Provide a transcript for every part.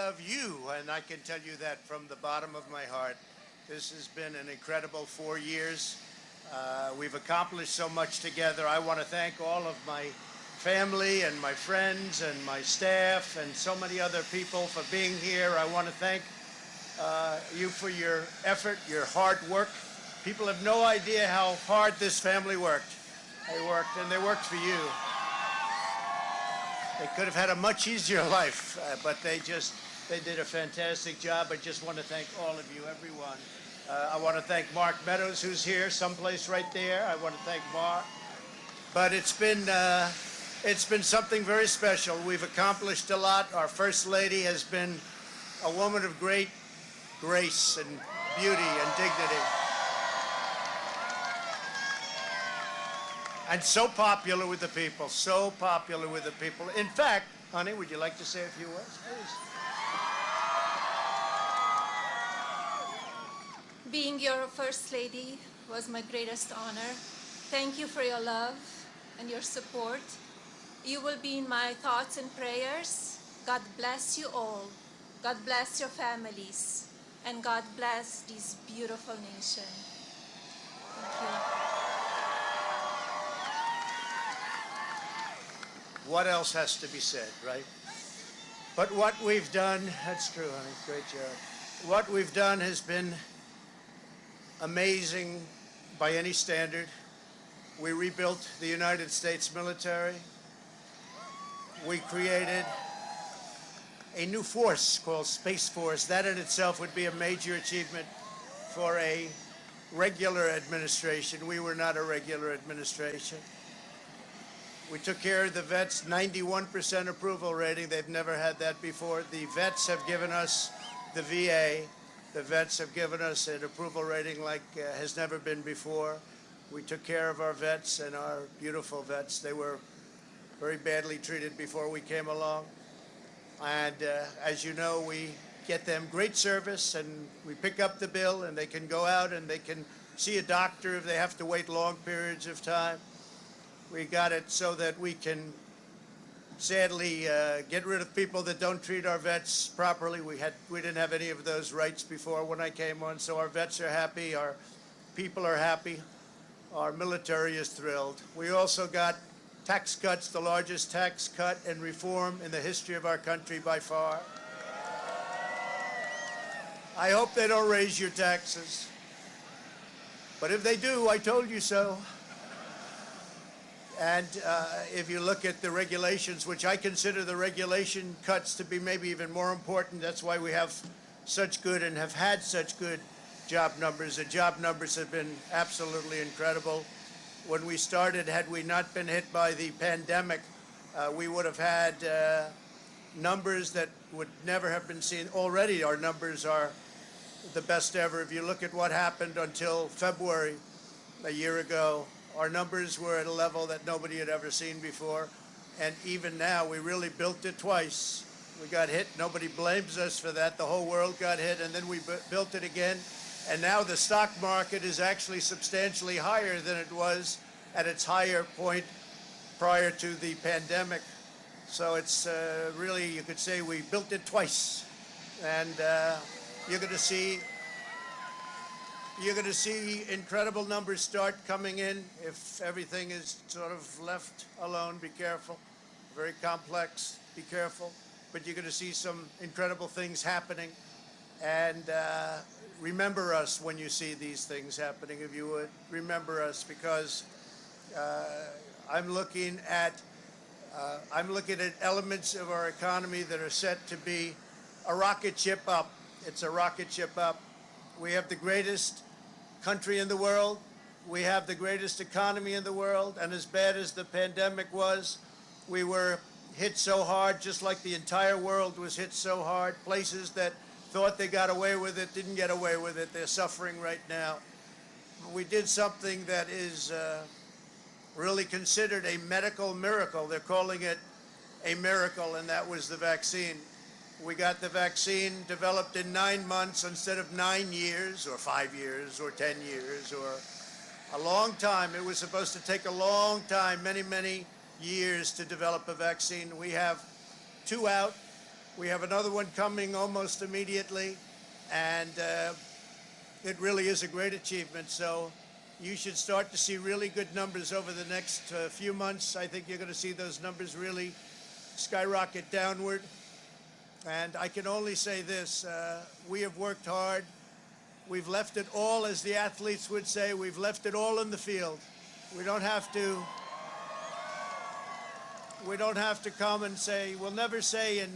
of you, and I can tell you that from the bottom of my heart. This has been an incredible 4 years. We've accomplished so much together. I want to thank all of my family and my friends and my staff and so many other people for being here. I want to thank you for your effort, your hard work. People have no idea how hard this family worked. They worked, and they worked for you. They could have had a much easier life, but they did a fantastic job. I just want to thank all of you, everyone. I want to thank Mark Meadows, who's here, someplace right there. I want to thank Mark. But it's been something very special. We've accomplished a lot. Our First Lady has been a woman of great grace and beauty and dignity. And so popular with the people, so popular with the people. In fact, honey, would you like to say a few words, please? Being your First Lady was my greatest honor. Thank you for your love and your support. You will be in my thoughts and prayers. God bless you all. God bless your families. And God bless this beautiful nation. Thank you. What else has to be said, right? But what we've done, that's true, honey, great job. What we've done has been amazing by any standard. We rebuilt the United States military. We created a new force called Space Force. That in itself would be a major achievement for a regular administration. We were not a regular administration. We took care of the vets, 91% approval rating. They've never had that before. The vets have given us, the VA, the vets have given us an approval rating like has never been before. We took care of our vets and our beautiful vets. They were very badly treated before we came along. And as you know, we get them great service, and we pick up the bill, and they can go out and they can see a doctor if they have to wait long periods of time. We got it so that we can sadly get rid of people that don't treat our vets properly. We didn't have any of those rights before when I came on, so our vets are happy, our people are happy, our military is thrilled. We also got tax cuts, the largest tax cut and reform in the history of our country by far. I hope they don't raise your taxes, but if they do, I told you so. And if you look at the regulations, which I consider the regulation cuts to be maybe even more important, that's why we have such good and have had such good job numbers. The job numbers have been absolutely incredible. When we started, had we not been hit by the pandemic, we would have had numbers that would never have been seen. Already our numbers are the best ever. If you look at what happened until February a year ago, our numbers were at a level that nobody had ever seen before. And even now, we really built it twice. We got hit. Nobody blames us for that. The whole world got hit, and then we built it again. And now the stock market is actually substantially higher than it was at its higher point prior to the pandemic. So it's really, you could say we built it twice. And you're going to see incredible numbers start coming in if everything is sort of left alone. Be careful. Very complex. Be careful. But you're going to see some incredible things happening. And remember us when you see these things happening, if you would. Remember us, because I'm looking at elements of our economy that are set to be a rocket ship up. It's a rocket ship up. We have the greatest country in the world. We have the greatest economy in the world. And as bad as the pandemic was, we were hit so hard, just like the entire world was hit so hard. Places that thought they got away with it didn't get away with it. They're suffering right now. We did something that is really considered a medical miracle. They're calling it a miracle, and that was the vaccine. We got the vaccine developed in 9 months instead of 9 years or 5 years or 10 years or a long time. It was supposed to take a long time, many, many years to develop a vaccine. We have 2 out. We have another one coming almost immediately, and it really is a great achievement. So you should start to see really good numbers over the next few months. I think you're going to see those numbers really skyrocket downward. And I can only say this, we have worked hard. We've left it all, as the athletes would say, we've left it all in the field. We don't have to come and say, we'll never say in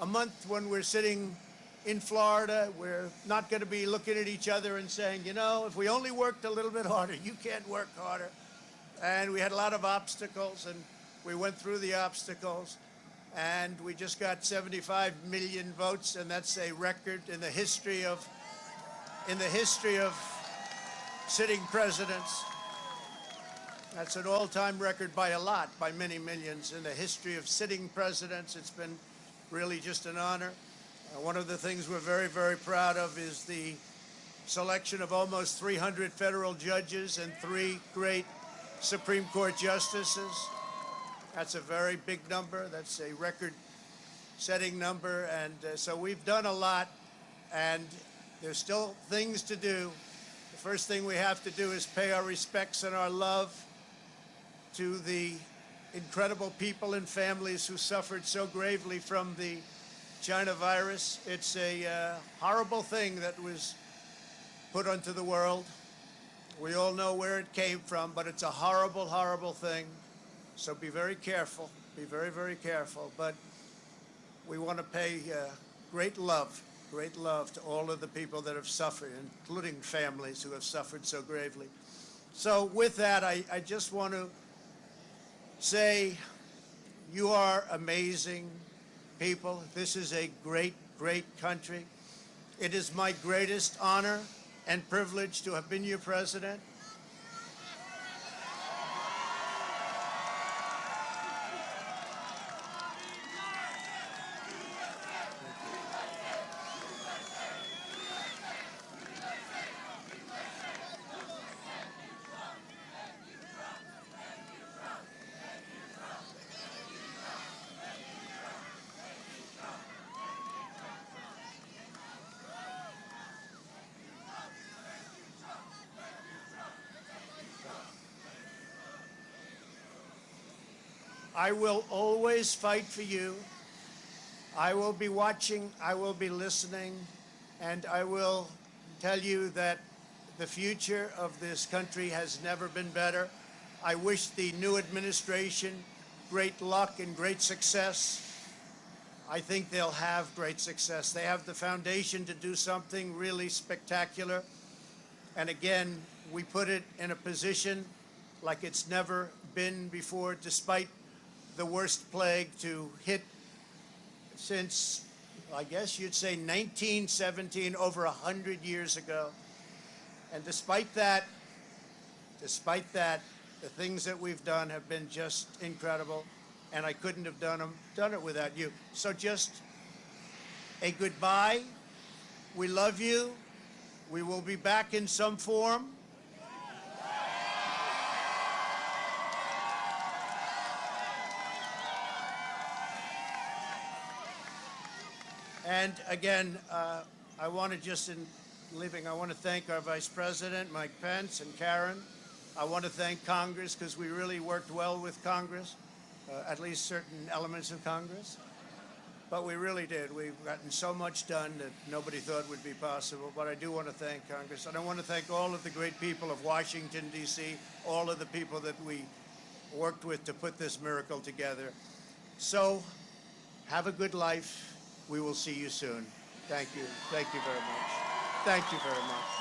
a month when we're sitting in Florida, we're not going to be looking at each other and saying, you know, if we only worked a little bit harder, you can't work harder. And we had a lot of obstacles, and we went through the obstacles, and we just got 75 million votes, and that's a record in the history of sitting presidents. That's an all-time record by a lot, by many millions. In the history of sitting presidents, it's been really just an honor. One of the things we're very, very proud of is the selection of almost 300 federal judges and 3 great Supreme Court justices. That's a very big number. That's a record-setting number. And so we've done a lot, and there's still things to do. The first thing we have to do is pay our respects and our love to the incredible people and families who suffered so gravely from the China virus. It's a horrible thing that was put onto the world. We all know where it came from, but it's a horrible, horrible thing. So be very careful. Be very, very careful. But we want to pay great love to all of the people that have suffered, including families who have suffered so gravely. So with that, I just want to say you are amazing people. This is a great, great country. It is my greatest honor and privilege to have been your president. I will always fight for you. I will be watching, I will be listening, and I will tell you that the future of this country has never been better. I wish the new administration great luck and great success. I think they'll have great success. They have the foundation to do something really spectacular. And again, we put it in a position like it's never been before, despite the worst plague to hit since, I guess you'd say 1917, over 100 years ago. And despite that, the things that we've done have been just incredible, and I couldn't have done it without you. So just a goodbye. We love you. We will be back in some form. And again, I want to just, in leaving, I want to thank our Vice President, Mike Pence, and Karen. I want to thank Congress, because we really worked well with Congress, at least certain elements of Congress. But we really did. We've gotten so much done that nobody thought would be possible. But I do want to thank Congress. And I want to thank all of the great people of Washington, D.C., all of the people that we worked with to put this miracle together. So have a good life. We will see you soon. Thank you. Thank you very much. Thank you very much.